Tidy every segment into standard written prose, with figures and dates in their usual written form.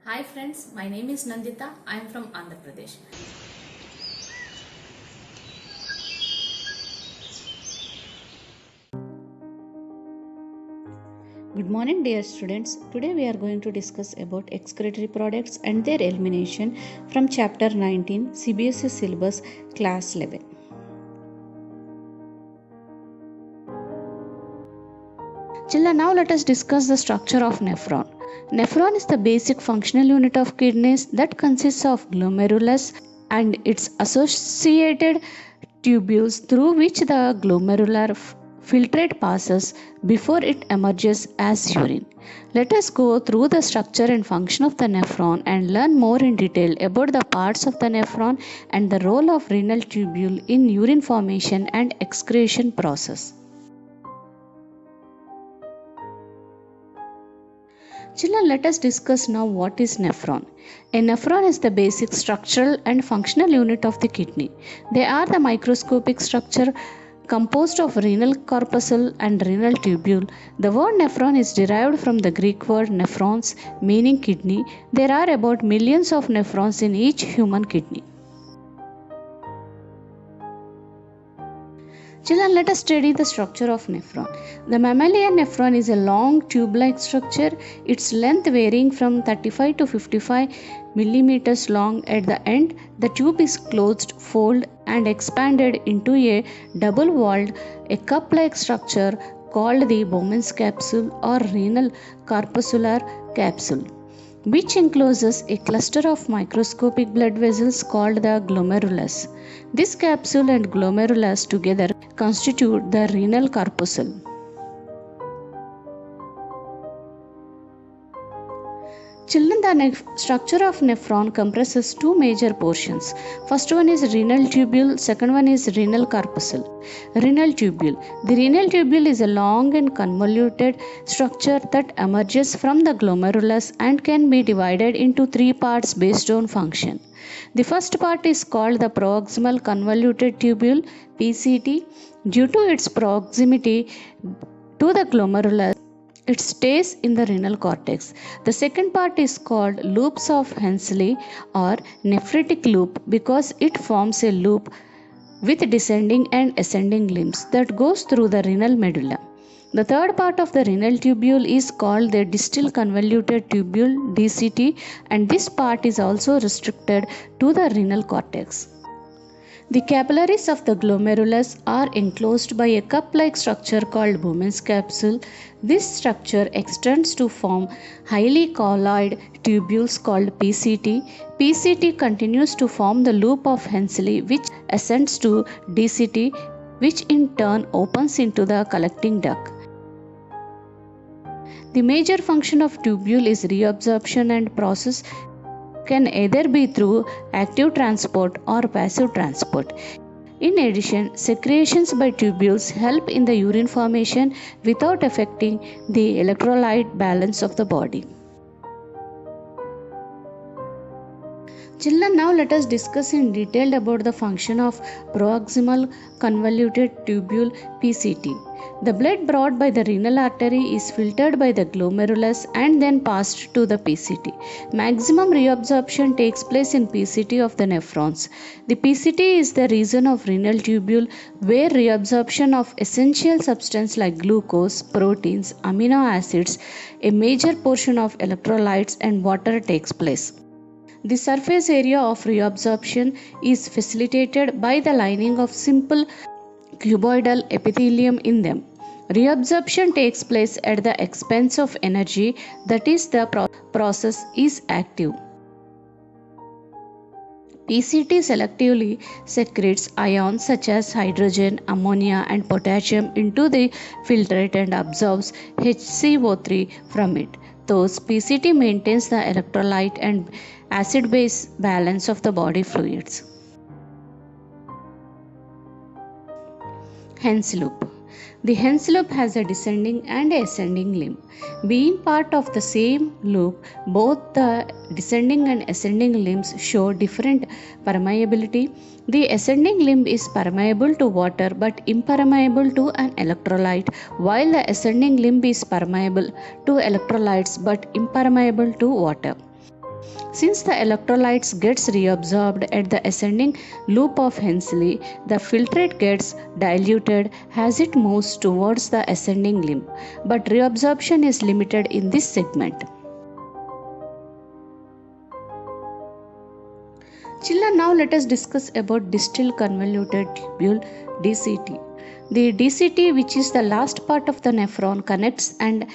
Hi friends, my name is Nandita. I am from Andhra Pradesh. Good morning dear students. Today we are going to discuss about excretory products and their elimination from chapter 19 CBSE syllabus class 11. Children, now let us discuss the structure of nephron. Nephron is the basic functional unit of kidneys that consists of glomerulus and its associated tubules through which the glomerular filtrate passes before it emerges as urine. Let us go through the structure and function of the nephron and learn more in detail about the parts of the nephron and the role of renal tubule in urine formation and excretion process. Children, let us discuss now what is nephron. A nephron is the basic structural and functional unit of the kidney. They are the microscopic structure composed of renal corpuscle and renal tubule. The word nephron is derived from the Greek word nephrons, meaning kidney. There are about millions of nephrons in each human kidney. Children, let us study the structure of nephron. The mammalian nephron is a long tube-like structure, its length varying from 35 to 55 millimeters long. At the end, the tube is closed, folded and expanded into a double-walled, a cup-like structure called the Bowman's capsule or renal corpuscular capsule, which encloses a cluster of microscopic blood vessels called the glomerulus. This capsule and glomerulus together constitute the renal corpuscle. Children, the structure of nephron comprises two major portions. First one is renal tubule, second one is renal corpuscle. Renal tubule. The renal tubule is a long and convoluted structure that emerges from the glomerulus and can be divided into three parts based on function. The first part is called the proximal convoluted tubule, PCT. Due to its proximity to the glomerulus, it stays in the renal cortex. The second part is called loops of Henseleit or nephritic loop because it forms a loop with descending and ascending limbs that goes through the renal medulla. The third part of the renal tubule is called the distal convoluted tubule, DCT, and this part is also restricted to the renal cortex. The capillaries of the glomerulus are enclosed by a cup-like structure called Bowman's capsule. This structure extends to form highly colloid tubules called PCT. PCT continues to form the loop of Henseleit, which ascends to DCT, which in turn opens into the collecting duct. The major function of tubule is reabsorption and process can either be through active transport or passive transport. In addition, secretions by tubules help in the urine formation without affecting the electrolyte balance of the body. Children, now let us discuss in detail about the function of proximal convoluted tubule, PCT. The blood brought by the renal artery is filtered by the glomerulus and then passed to the PCT. Maximum reabsorption takes place in PCT of the nephrons. The PCT is the region of renal tubule where reabsorption of essential substances like glucose, proteins, amino acids, a major portion of electrolytes and water takes place. The surface area of reabsorption is facilitated by the lining of simple cuboidal epithelium in them. Reabsorption takes place at the expense of energy, that is, the process is active. PCT selectively secretes ions such as hydrogen, ammonia, and potassium into the filtrate and absorbs HCO3 from it. Thus, PCT maintains the electrolyte and acid-base balance of the body fluids. Hen's loop. The Hen's loop has a descending and ascending limb. Being part of the same loop, both the descending and ascending limbs show different permeability. The ascending limb is permeable to water but impermeable to an electrolyte, while the ascending limb is permeable to electrolytes but impermeable to water. Since the electrolytes gets reabsorbed at the ascending loop of Henseleit, the filtrate gets diluted as it moves towards the ascending limb, but reabsorption is limited in this segment. Children, now let us discuss about distal convoluted tubule DCT. The DCT, which is the last part of the nephron, connects and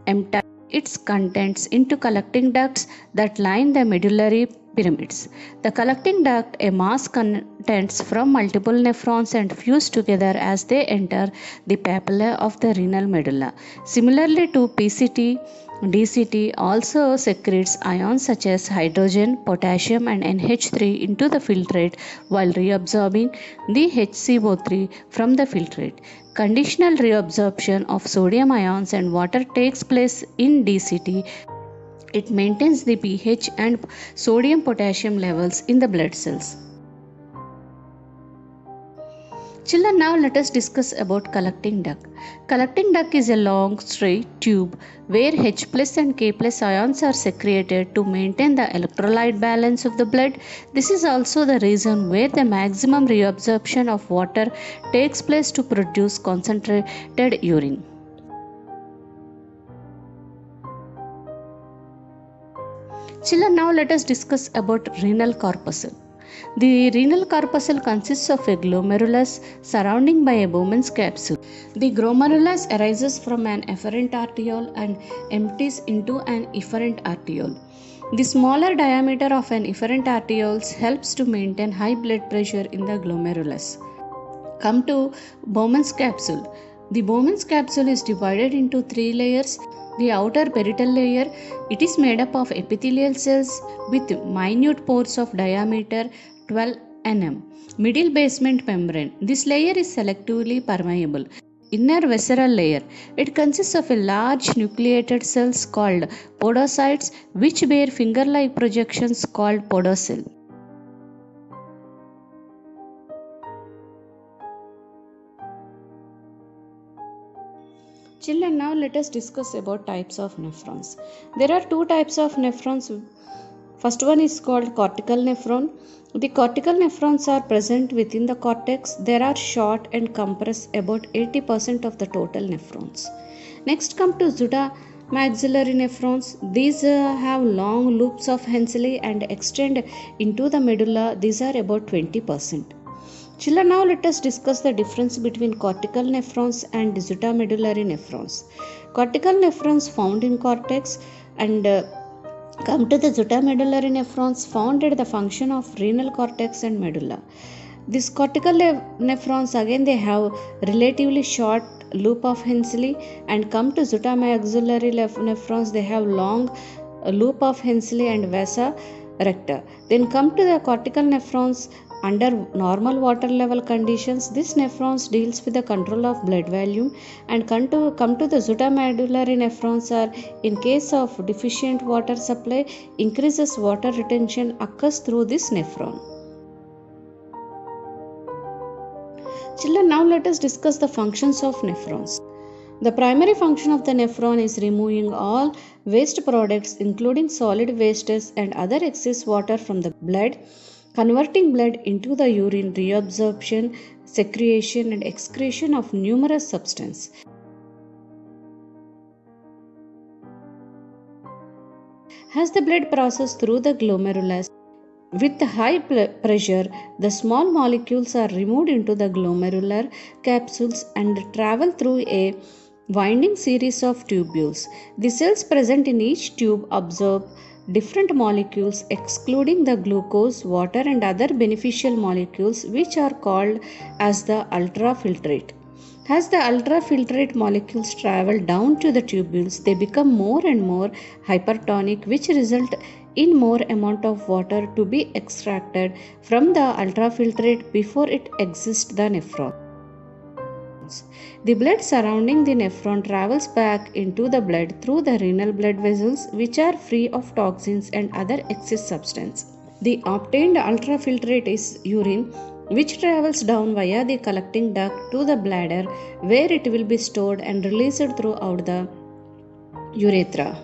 empties its contents into collecting ducts that line the medullary pyramids. The collecting duct, a mass contents from multiple nephrons and fuse together as they enter the papilla of the renal medulla. Similarly to PCT, DCT also secretes ions such as hydrogen, potassium and NH3 into the filtrate while reabsorbing the HCO3 from the filtrate. Conditional reabsorption of sodium ions and water takes place in DCT. It maintains the pH and sodium potassium levels in the blood cells. Children, now let us discuss about collecting duct. Collecting duct is a long straight tube where H plus and K plus ions are secreted to maintain the electrolyte balance of the blood. This is also the reason where the maximum reabsorption of water takes place to produce concentrated urine. Children, now let us discuss about renal corpuscle. The renal corpuscle consists of a glomerulus surrounding by a Bowman's capsule. The glomerulus arises from an efferent arteriole and empties into an efferent arteriole. The smaller diameter of an efferent arteriole helps to maintain high blood pressure in the glomerulus. Come to Bowman's capsule. The Bowman's capsule is divided into three layers. The outer parietal layer, it is made up of epithelial cells with minute pores of diameter 12 nm. Middle basement membrane. This layer is selectively permeable. Inner visceral layer. It consists of a large nucleated cells called podocytes which bear finger-like projections called podocele. Children, now let us discuss about types of nephrons. There are two types of nephrons. First one is called cortical nephron. The cortical nephrons are present within the cortex. They are short and compress about 80% of the total nephrons. Next come to maxillary nephrons. These have long loops of Henseleit and extend into the medulla. These are about 20%. Children, now let us discuss the difference between cortical nephrons and medullary nephrons. Cortical nephrons found in cortex and come to the medullary nephrons found at the function of renal cortex and medulla. These cortical nephrons again they have relatively short loop of Henseleit and come to maxillary nephrons they have long loop of Henseleit and vasa recta. Then come to the cortical nephrons. Under normal water level conditions, this nephrons deals with the control of blood volume and come to the medullary nephrons are in case of deficient water supply, increases water retention occurs through this nephron. Children, now let us discuss the functions of nephrons. The primary function of the nephron is removing all waste products including solid wastes and other excess water from the blood, converting blood into the urine, reabsorption, secretion and excretion of numerous substances. As the blood passes through the glomerulus, with high pressure, the small molecules are removed into the glomerular capsules and travel through a winding series of tubules. The cells present in each tube absorb different molecules excluding the glucose, water and other beneficial molecules which are called as the ultrafiltrate. As the ultrafiltrate molecules travel down to the tubules, they become more and more hypertonic which result in more amount of water to be extracted from the ultrafiltrate before it exits the nephron. The blood surrounding the nephron travels back into the blood through the renal blood vessels which are free of toxins and other excess substance. The obtained ultrafiltrate is urine which travels down via the collecting duct to the bladder where it will be stored and released throughout the urethra.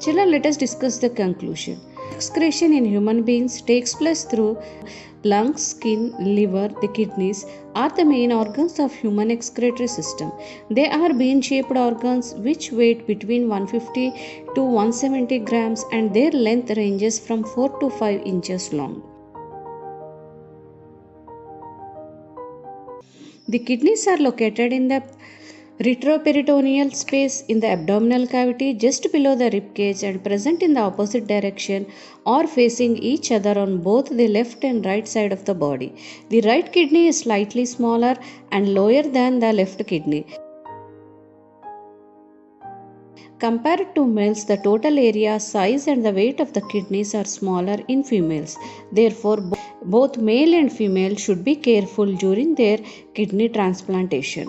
Children, let us discuss the conclusion. Excretion in human beings takes place through lungs, skin, liver, the kidneys are the main organs of human excretory system. They are bean-shaped organs which weigh between 150 to 170 grams and their length ranges from 4 to 5 inches long. The kidneys are located in the retroperitoneal space in the abdominal cavity just below the rib cage and present in the opposite direction or facing each other on both the left and right side of the body. The right kidney is slightly smaller and lower than the left kidney. Compared to males, the total area, size and the weight of the kidneys are smaller in females. Therefore, both male and female should be careful during their kidney transplantation.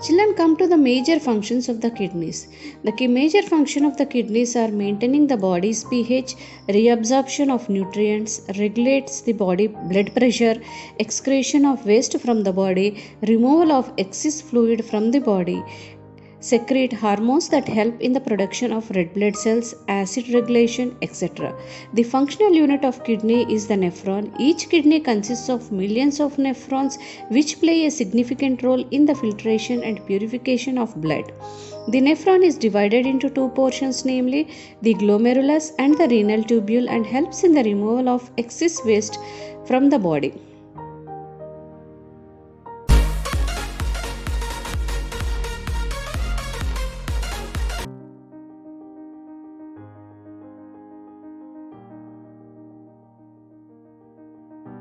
Children, come to the major functions of the kidneys. The major function of the kidneys are maintaining the body's pH, reabsorption of nutrients, regulates the body blood pressure, excretion of waste from the body, removal of excess fluid from the body, secrete hormones that help in the production of red blood cells, acid regulation, etc. The functional unit of kidney is the nephron. Each kidney consists of millions of nephrons which play a significant role in the filtration and purification of blood. The nephron is divided into two portions, namely the glomerulus and the renal tubule, and helps in the removal of excess waste from the body.